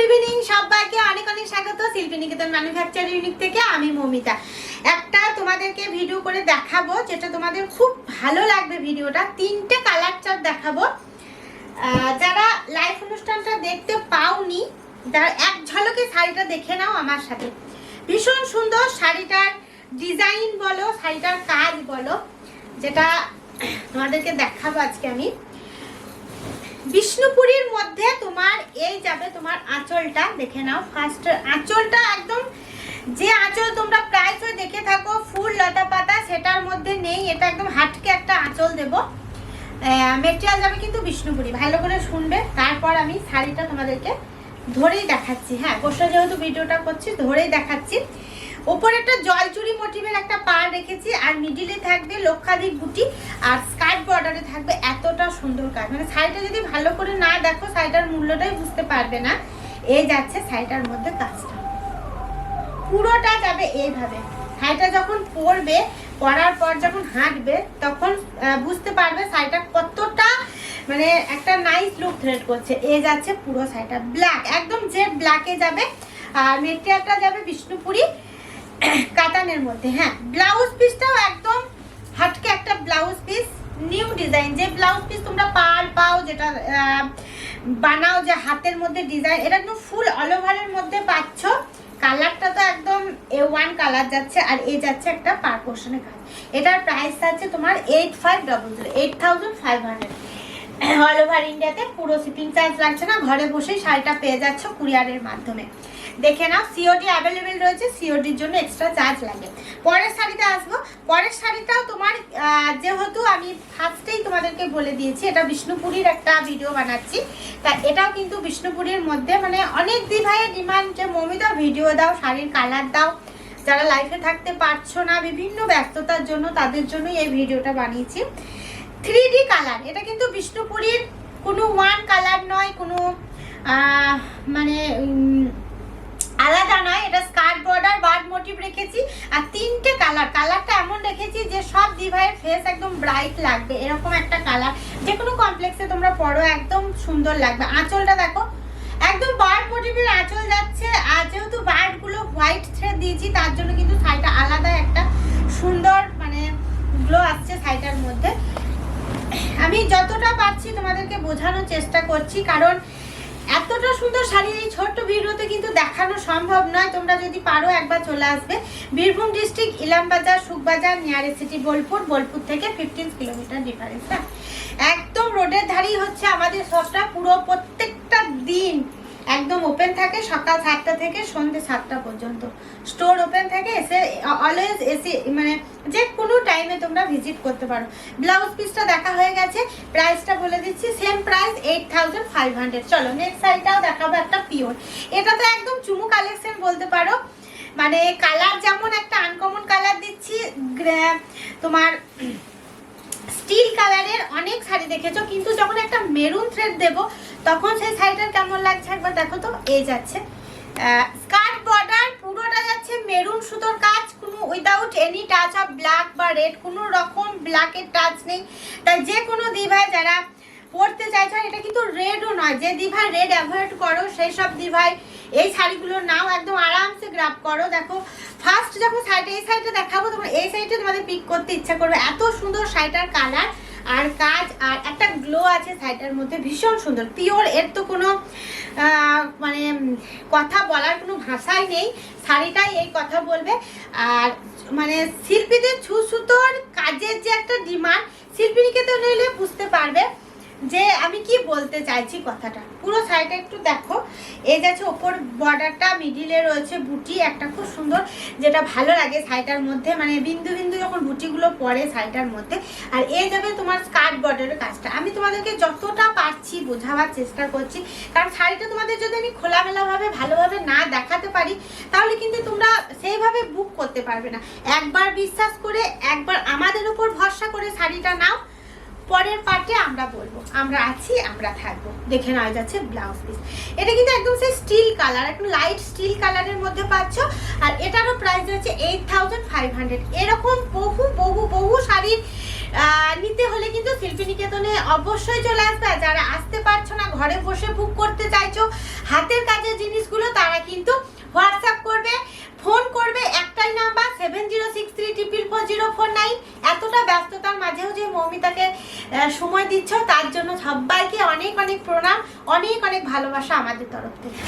Evening সবাইকে অনেক অনেক স্বাগত শিল্পী নিকেতন ম্যানুফ্যাকচার ইউনিট থেকে। আমি মমিতা একটা তোমাদেরকে ভিডিও করে দেখাবো, যেটা তোমাদের খুব ভালো লাগবে। ভিডিওটা তিনটে কালার চার্ট দেখাবো। যারা লাইভ অনুষ্ঠানটা দেখতে পাওনি, যারা এক ঝলকে শাড়িটা দেখে নাও আমার সাথে। ভীষণ সুন্দর শাড়িটার ডিজাইন বলো, শাড়িটার কাজ বলো, যেটা তোমাদেরকে দেখাবো আজকে আমি। বিষ্ণুপুরীর মধ্যে তোমার এই যাবে তোমার আঁচলটা, দেখে নাও। ফার্স্ট আঁচলটা একদম যে আঁচল তোমরা প্রায় দেখে থাকো ফুল লতা পাতা, সেটার মধ্যে নেই। এটা একদম হাটকে একটা আঁচল দেবো। মেটেরিয়াল যাবে কিন্তু বিষ্ণুপুরি। ভালো করে শুনবে, তারপর আমি শাড়িটা তোমাদেরকে ধরেই দেখাচ্ছি। হ্যাঁ, বসে যেহেতু ভিডিওটা করছি ধরেই দেখাচ্ছি। ওপরে একটা জলচুরি মোটিভের একটা পাড় রেখেছি, আর মিডিলে থাকবে লক্ষাধিক বুটি, আর স্কার্ট বর্ডারে থাকবে এতটা সুন্দর কাজ। মানে শাড়িটা যদি ভালো করে না দেখো শাড়িটার মূল্যটাই বুঝতে পারবে না। এই যাচ্ছে শাড়িটার মধ্যে কাজটা, পুরোটা যাবে এইভাবে। শাড়িটা যখন পরবে, পরার পর যখন হাঁটবে, তখন বুঝতে পারবে শাড়িটা কতটা মানে একটা নাইস লুক থ্রেড করছে। এই যাচ্ছে পুরো শাড়িটা ব্ল্যাক, একদম জেড ব্ল্যাকে যাবে। আর মেটেরিয়ালটা যাবে বিষ্ণুপুরি কাতানের মধ্যে। হ্যাঁ, ব্লাউজ পিসটাও একদম হাটকে একটা ব্লাউজ পিস, নিউ ডিজাইন। যে ব্লাউজ পিস তোমরা পার পাও, যেটা বানাও, যে হাতের মধ্যে ডিজাইন, এটা একদম ফুল অল ওভারের মধ্যে পাচ্ছ। কালারটা তো একদম A1 কালার যাচ্ছে, আর এই যাচ্ছে একটা পার পোর্শনের কাজ। এটার প্রাইস আছে তোমার 8500 অল ওভার ইন্ডিয়াতে। পুরো শিপিং চার্জ লাগছে না, ঘরে বসেই শাড়িটা পেয়ে যাচ্ছ কুরিয়ারের মাধ্যমে। দেখে নাও, সিওডি অ্যাভেলেবেল রয়েছে, সিওডির জন্য এক্সট্রা চার্জ লাগে। পরের শাড়িতে আসবো। পরের শাড়িটাও তোমার যেহেতু আমি ফার্স্টেই তোমাদেরকে বলে দিয়েছি এটা বিষ্ণুপুরীর একটা ভিডিও বানাচ্ছি, তা এটাও কিন্তু বিষ্ণুপুরীর মধ্যে। মানে অনেক ভাইয়ের ডিমান্ড যে মমিতা ভিডিও দাও, শাড়ির কালার দাও। যারা লাইফে থাকতে পারছো না বিভিন্ন ব্যস্ততার জন্য, তাদের জন্যই এই ভিডিওটা বানিয়েছি। 3D কালার, এটা কিন্তু বিষ্ণুপুরীর কোনো ওয়ান কালার নয়, কোনো মানে আলাদা নয়। এটা স্কার্ট বর্ডার বার্ড মোটিভ রেখেছি, আর তিনটে কালার। কালারটা এমন রেখেছি যে সব দিভাইয়ের ফেস একদম ব্রাইট লাগবে, এরকম একটা কালার। যে কোনো কমপ্লেক্সে তোমরা পরো একদম সুন্দর লাগবে। আঁচলটা দেখো, একদম বার্ড মোটিভের আঁচল যাচ্ছে। আর যেহেতু বার্ডগুলো হোয়াইট থ্রেড দিয়েছি, তার জন্য কিন্তু শাড়িটা আলাদা একটা সুন্দর মানে গ্লো আসছে শাড়িটার মধ্যে। আমি যতটা পারছি তোমাদেরকে বোঝানোর চেষ্টা করছি, কারণ এতটা সুন্দর শাড়ি এই ছোট্ট ভিডিওতে কিন্তু দেখানো সম্ভব নয়। তোমরা যদি পারো একবার চলে আসবে। Birbhum district, Ilambazar, Sukhbazar, nearest city Bolpur. Bolpur থেকে 15 কিলোমিটার ডিফারেন্স। হ্যাঁ, একদম রোডের ধারেই হচ্ছে আমাদের শপটা। পুরো প্রত্যেকটা দিন একদম ওপেন থাকে, সকাল 7টা থেকে সন্ধ্যে 7টা পর্যন্ত স্টোর ওপেন থাকে। এসে অলওয়েজ এসে মানে যে কোনো টাইমে তোমরা ভিজিট করতে পারো। ব্লাউজ পিসটা দেখা হয়ে গেছে, প্রাইসটা বলে দিচ্ছি, সেম প্রাইস 8500। চলো নেক্সট শাড়িটাও দেখাবো, একটা পিওর। এটা তো একদম চুমু কালেকশন বলতে পারো। মানে কালার যেমন একটা আনকমন কালার দিচ্ছি, তোমার স্টিল কালারের অনেক শাড়ি দেখেছো, কিন্তু যখন একটা মেরুন থ্রেড দেবো তখন সেই শাড়িটার কেমন লাগছে একবার দেখো তো। এই যাচ্ছে স্কার্ট বর্ডার, পুরোটা যাচ্ছে মেরুন সুতোর কাজ, কোনো without any touch of black বা রেড, কোনো রকম ব্ল্যাকের টাচ নেই। তাই যে কোনো দিভাই যারা পরতে চাইছো, এটা কিন্তু রেডও নয়, যে দিভাই রেড অ্যাভয়েড করো সেই সব দিভাই এই শাড়িগুলো নাও, একদম আরামসে গ্রাব করো। দেখো ফার্স্ট যখন শাড়িটা এই শাড়িটা দেখাবো, তোমরা এই শাড়িটা তোমাদের পিক করতে ইচ্ছা করবে। এত সুন্দর শাড়িটার কালার আর কাজ, আর একটা গ্লো আছে শাড়িটার মধ্যে, ভীষণ সুন্দর পিওর। এর তো কোনো মানে কথা বলার কোনো ভাষাই নেই, শাড়িটাই এই কথা বলবে। আর মানে শিল্পীদের সুতোর কাজের যে একটা ডিমান্ড, শিল্পী নিকেতন এলে বুঝতে পারবে যে আমি কি বলতে চাইছি কথাটা। পুরো শাড়িটা একটু দেখো। এই যাচ্ছে ওপর বর্ডারটা, মিডিলে রয়েছে বুটি একটা খুব সুন্দর, যেটা ভালো লাগে শাড়িটার মধ্যে। মানে বিন্দু বিন্দু যখন বুটিগুলো পরে শাড়িটার মধ্যে। আর এই যাবে তোমার স্কার্ট বর্ডারের কাজটা। আমি তোমাদেরকে যতটা পারছি বোঝাবার চেষ্টা করছি, কারণ শাড়িটা তোমাদের যদি আমি খোলামেলাভাবে ভালোভাবে না দেখাতে পারি, তাহলে কিন্তু তোমরা সেইভাবে বুক করতে পারবে না। একবার বিশ্বাস করে, একবার আমাদের উপর ভরসা করে শাড়িটা নাও। পরের পার্টে আমরা বলবো আমরা আছি, আমরা থাকবো। দেখে নেওয়া যাচ্ছে ব্লাউজ পিস। এটা কিন্তু একদম সেই স্টিল কালার, একটু লাইট স্টিল কালারের মধ্যে পাচ্ছ। আর এটারও প্রাইস হচ্ছে 8500। এরকম বহু বহু বহু শাড়ির নিতে হলে কিন্তু শিল্পী নিকেতনে অবশ্যই চলে আসবে। যারা আসতে পারছো না, ঘরে বসে বুক করতে চাইছো, হাতের কাজের জিনিসগুলো তারা কিন্তু হোয়াটসঅ্যাপ করবে, ফোন করবে, একটাই নাম্বার 7063444049। এতটা ব্যস্ততার মাঝেও যে মৌমিতাকে সময় দিচ্ছ তার জন্য সবাইকে অনেক অনেক প্রণাম, অনেক অনেক ভালোবাসা আমাদের তরফ থেকে।